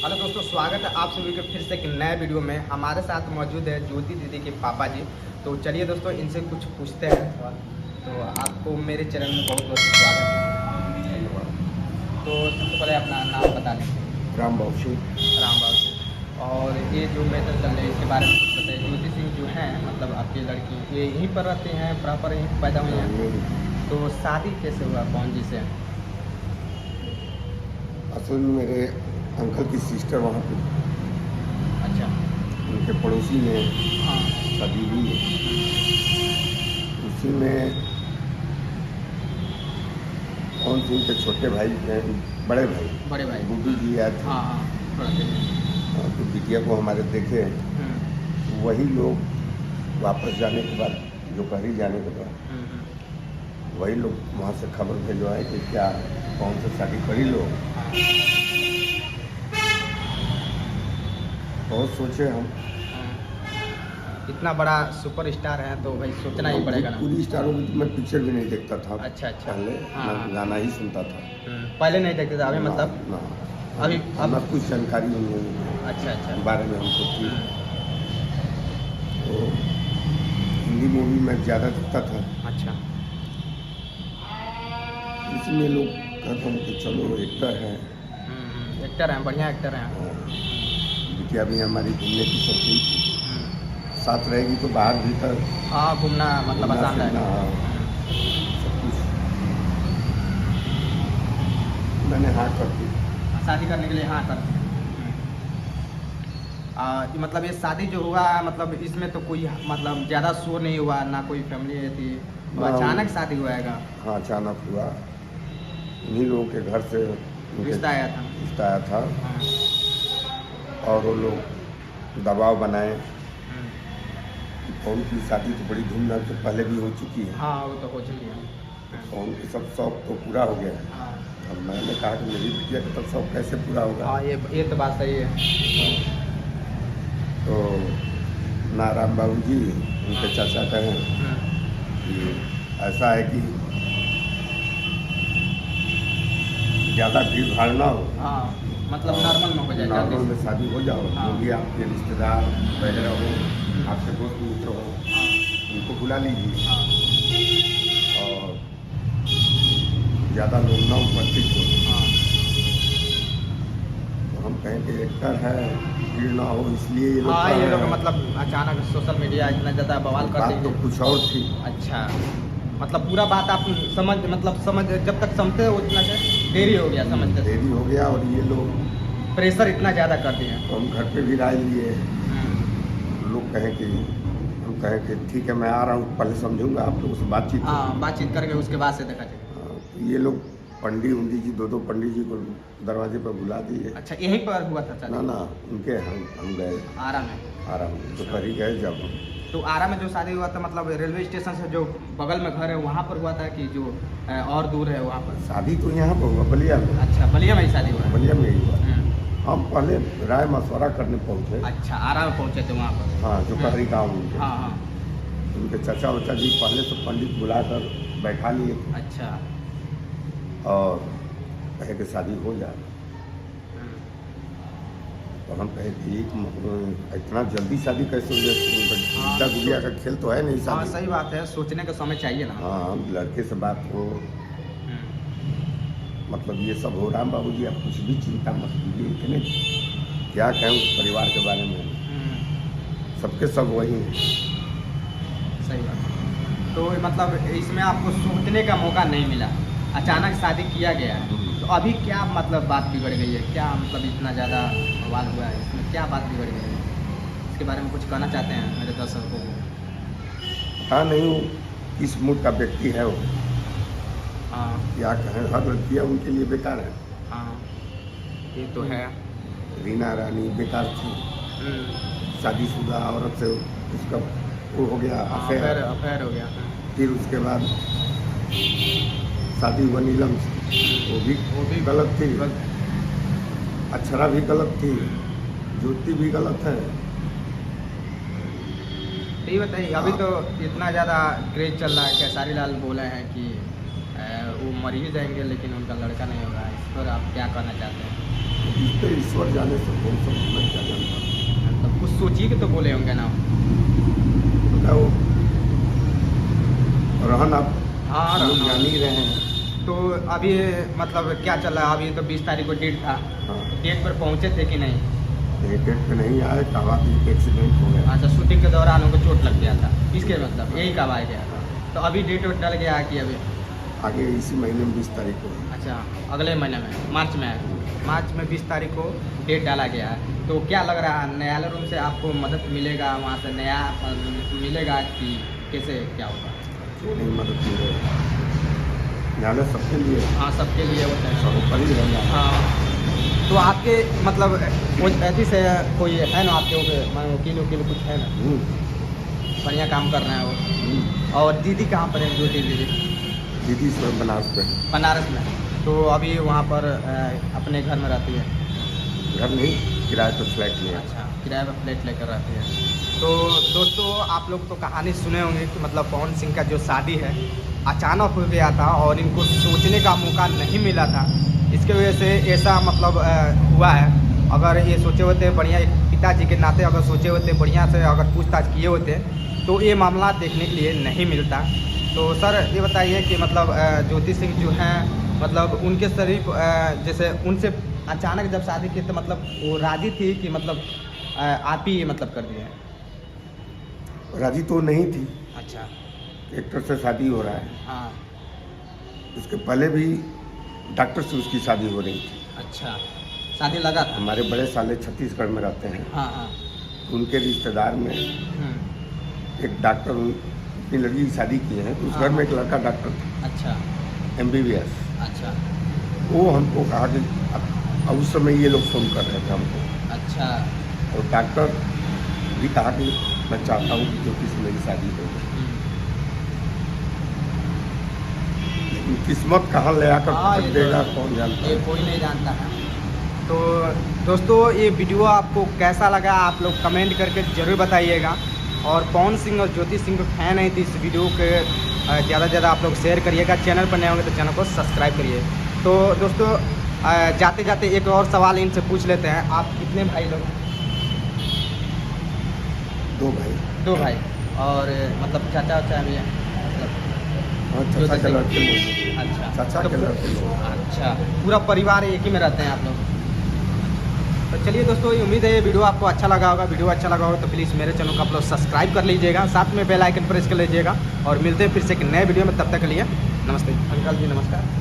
Hello दोस्तों, स्वागत है आप सभी के फिर से एक नए वीडियो में। हमारे साथ मौजूद है ज्योति दीदी के पापा जी। तो चलिए दोस्तों, इनसे कुछ पूछते हैं सवाल। तो आपको मेरे चैनल में बहुत बहुत स्वागत है। तो सबसे पहले अपना नाम बता दें। राम बाबू राम बाबू सिंह। और ये जो मैटर चल रही है इसके बारे में कुछ बताइए। ज्योति सिंह जो हैं, मतलब आपकी लड़की, ये यहीं पर रहते हैं, प्रॉपर यहीं पैदा हुई हैं। तो शादी कैसे हुआ, कौन जी से? असल में मेरे अंकल की सिस्टर वहाँ पे, अच्छा। उनके पड़ोसी में हाँ। शादी हुई है। उसी में कौन से उनके छोटे भाई, बड़े भाई गुड्डू जी आए थे। हाँ हाँ, थोड़ा देर। तो बिटिया को हमारे देखे, वही लोग वापस जाने के बाद, दोपहरी जाने के बाद वही लोग वहाँ से खबर भेजवाए कि क्या कौन सा शादी करी लो। बहुत सोचे हम। इतना बड़ा सुपर स्टार है तो भाई सोचना ही पड़ेगा ना। पूरी स्टारों में तो मैं पिक्चर भी नहीं देखता था। अच्छा अच्छा। पहले हाँ। मैं गाना ही सुनता था। पहले नहीं देखते थे, अभी मतलब ना, अभी अब अब कुछ जानकारी नहीं अच्छा अच्छा बारे में हमको थी। तो हिंदी मूवी में ज़्यादा देखता था। अच्छा। इसमें लोग कहते हैं कि चलो एक्टर है, एक्टर हैं, बढ़िया एक्टर हैं। बिटिया भी हमारी घूमने की शौकीन थी। साथ रहेगी तो बाहर भीतर हाँ, घूमना मतलब आसान है। सब कुछ मैंने हाँ कर दी। शादी करने के लिए हाँ कर। मतलब ये शादी जो हुआ, मतलब इसमें तो कोई मतलब ज़्यादा शोर नहीं हुआ, ना कोई फैमिली थी, तो अचानक शादी हुआ है। हाँ, अचानक हुआ। उन्हीं लोगों के घर से रिश्ता आया था। और वो लोग दबाव बनाए कि कौन की शादी तो बड़ी धूमधाम से पहले भी हो चुकी है। हाँ, वो तो हो चुकी है। कौन के सब शौक तो पूरा हो गया है। हाँ। अब मैंने कहा कि मेरी बिटिया का तब शौक कैसे पूरा होगा। हाँ, ये तो बात सही है। तो नारायण बाबू जी उनके चाचा कहें कि ऐसा है कि ज़्यादा भीड़ भाड़ ना हो। हाँ, मतलब नॉर्मल में हो जाए, नॉर्मल में शादी हो जाओ। हाँ। जो भी आपके रिश्तेदार वगैरह हो, आपके दोस्त मित्र हो, उनको बुला लीजिए। हाँ। और ज़्यादा लोग ना उपस्थित हो। हाँ। तो हम कहें कि एक्टर है, भीड़ ना हो, इसलिए ये लोग हाँ, कर ये रहे लोग हैं। मतलब अचानक सोशल मीडिया इतना ज़्यादा बवाल कर बात देंगे। तो कुछ और थी। अच्छा, मतलब पूरा बात आप समझ जब तक समझते हो उतना से देरी हो गया, समझते थे। देरी हो गया और ये लोग प्रेशर इतना ज़्यादा कर दिए। तो हम घर पे भी राय लिए। लोग कहें कि हम कहें कि ठीक है, मैं आ रहा हूँ, पहले समझूंगा, आप लोगों से बातचीत हाँ, बातचीत करके उसके बाद से देखा जाए। तो ये लोग पंडित जी, दो पंडित जी को दरवाजे पर बुला दिए। अच्छा, यहीं पर हुआ था शादी? ना उनके हम गए आरा में। आराम दोपहर ही गए जब। तो आरा में जो शादी हुआ था, मतलब रेलवे स्टेशन से जो बगल में घर है वहाँ पर हुआ था कि जो और दूर है वहाँ पर? शादी तो यहाँ पर हुआ, बलिया में। अच्छा, बलिया में ही शादी हुआ? बलिया में ही हुआ। हम पहले राय मशवरा करने पहुँचे। अच्छा, आरा में पहुँचे थे वहाँ पर? हाँ, दोपहरी गाँव उनके। हाँ हाँ। उनके चाचा वाचा जी पहले तो पंडित बुलाकर बैठा लिए थे। अच्छा। और कहे कि शादी हो जाए। तो हम कहे कि इतना जल्दी शादी कैसे हो जाए? हाँ, गुड़िया का खेल तो है नहीं हाँ, शादी। सही बात है, सोचने का समय चाहिए ना। हाँ, लड़के से बात हो, मतलब ये सब हो। राम बाबू जी, आप कुछ भी चिंता मत कीजिए। इतने क्या कहें उस परिवार के बारे में, सबके सब वही हैं। सही बात है। तो मतलब इसमें आपको सोचने का मौका नहीं मिला, अचानक शादी किया गया है। तो अभी क्या मतलब बात बिगड़ गई है? क्या मतलब इतना ज़्यादा बवाल हुआ है, इसमें क्या बात बिगड़ गई है? इसके बारे में कुछ कहना चाहते हैं मेरे दर्शकों को? हाँ, नहीं वो किस मूड का व्यक्ति है वो, हाँ। क्या कहें, हर लड़कियाँ उनके लिए बेकार है। हाँ, ये तो है। रीना रानी बेकार थी, शादीशुदा औरत से उसका वो हो गया, अफेयर हो गया। फिर उसके बाद शादी हुआ नीलम से, वो भी गलत थी। अक्षरा भी गलत थी, ज्योति भी गलत है। ये बताइए, अभी तो इतना ज़्यादा क्रेज चल रहा है, खेसारी लाल बोले हैं कि वो मर ही जाएंगे लेकिन उनका लड़का नहीं होगा। इस पर आप क्या कहना चाहते हैं? इस पे ईश्वर जाने से कौन सा मैं क्या जानता तो कुछ सोचिए कि तो बोले होंगे ना। बताओ, रहन आप हाँ लोग रहना। जान ही रहे हैं। तो अभी मतलब क्या चल रहा है? अभी तो 20 तारीख को डेट था, हाँ, डेट पर पहुँचे थे कि नहीं? डेट पे नहीं आए, कहा कि एक्सीडेंट हो गया। अच्छा, शूटिंग के दौरान उनको चोट लग गया था, इसके मतलब यही कब आ गया था? तो अभी डेट वेट डल गया है कि अभी? आगे इसी महीने में 20 तारीख को। अच्छा, अगले महीने में मार्च में है। मार्च में 20 तारीख को डेट डाला गया है। तो क्या लग रहा है, न्यायालय रूम से आपको मदद मिलेगा, वहाँ से नया मिलेगा कि कैसे क्या होगा? क्यों नहीं मदद मिलेगा? न्यायालय सबके लिए है, हाँ, सबके लिए होता है। सब ऊपर ही रहेगा। हाँ, तो आपके मतलब ऐसी से कोई है ना आपके वकील वकील कुछ है ना? बढ़िया काम कर रहे हैं वो। और दीदी कहाँ पर है, ज्योति दीदी? दीदी सब बनारस पे है। बनारस में। तो अभी वहाँ पर अपने घर में रहती है? घर नहीं, किराए पर फ्लैट लिया। अच्छा, किराए पर फ्लैट लेकर रहती है। तो दोस्तों, आप लोग तो कहानी सुने होंगे कि मतलब पवन सिंह का जो शादी है अचानक हो गया था और इनको सोचने का मौका नहीं मिला था। इसके वजह से ऐसा मतलब हुआ है। अगर ये सोचे होते बढ़िया, एक पिताजी के नाते अगर सोचे होते बढ़िया से, अगर पूछताछ किए होते तो ये मामला देखने के लिए नहीं मिलता। तो सर ये बताइए कि मतलब ज्योति सिंह जो हैं, मतलब उनके शरीफ जैसे उनसे अचानक जब शादी की तो मतलब वो राजी थी कि मतलब आप ही मतलब कर दिए? राजी तो नहीं थी। अच्छा। एक्टर से शादी हो रहा है, हाँ। उसके पहले भी डॉक्टर से उसकी शादी हो रही थी। अच्छा, शादी लगा था? हमारे बड़े साले छत्तीसगढ़ में रहते हैं, हाँ हाँ। उनके रिश्तेदार में एक डॉक्टर अपनी लड़की की शादी की है, तो उस घर में एक लड़का डॉक्टर था। अच्छा MBBS। अच्छा वो हमको कहा कि अब उस समय ये लोग फोन कर रहे थे हमको, अच्छा। और डॉक्टर भी कहा कि मैं चाहता हूँ कि ज्योति से मेरी शादी हो जाए। लेकिन किस्मत कहाँ ले आकर हाँ, पटक ये देगा तो- कौन जानता ये है। कोई नहीं जानता है। तो दोस्तों, ये वीडियो आपको कैसा लगा आप लोग कमेंट करके ज़रूर बताइएगा। और पवन सिंह और ज्योति सिंह को फैन है तो इस वीडियो के ज़्यादा से ज़्यादा आप लोग शेयर करिएगा। चैनल पर नए होंगे तो चैनल को सब्सक्राइब करिए। तो दोस्तों, जाते जाते एक और सवाल इनसे पूछ लेते हैं, आप कितने भाई लोग? 2 भाई। 2 भाई। और मतलब चाचा वाचा भी है मतलब? हाँ, ज्योति चाचा के सिंह। लड़के लोग, अच्छा, चाचा के लड़के लोग। अच्छा, पूरा परिवार एक ही में रहते हैं आप लोग? तो चलिए दोस्तों, ये उम्मीद है ये वीडियो आपको अच्छा लगा होगा। वीडियो अच्छा लगा होगा तो प्लीज़ मेरे चैनल को आप लोग सब्सक्राइब कर लीजिएगा, साथ में बेल आइकन प्रेस कर लीजिएगा। और मिलते हैं फिर से एक नए वीडियो में, तब तक के लिए नमस्ते। अंकल जी नमस्कार।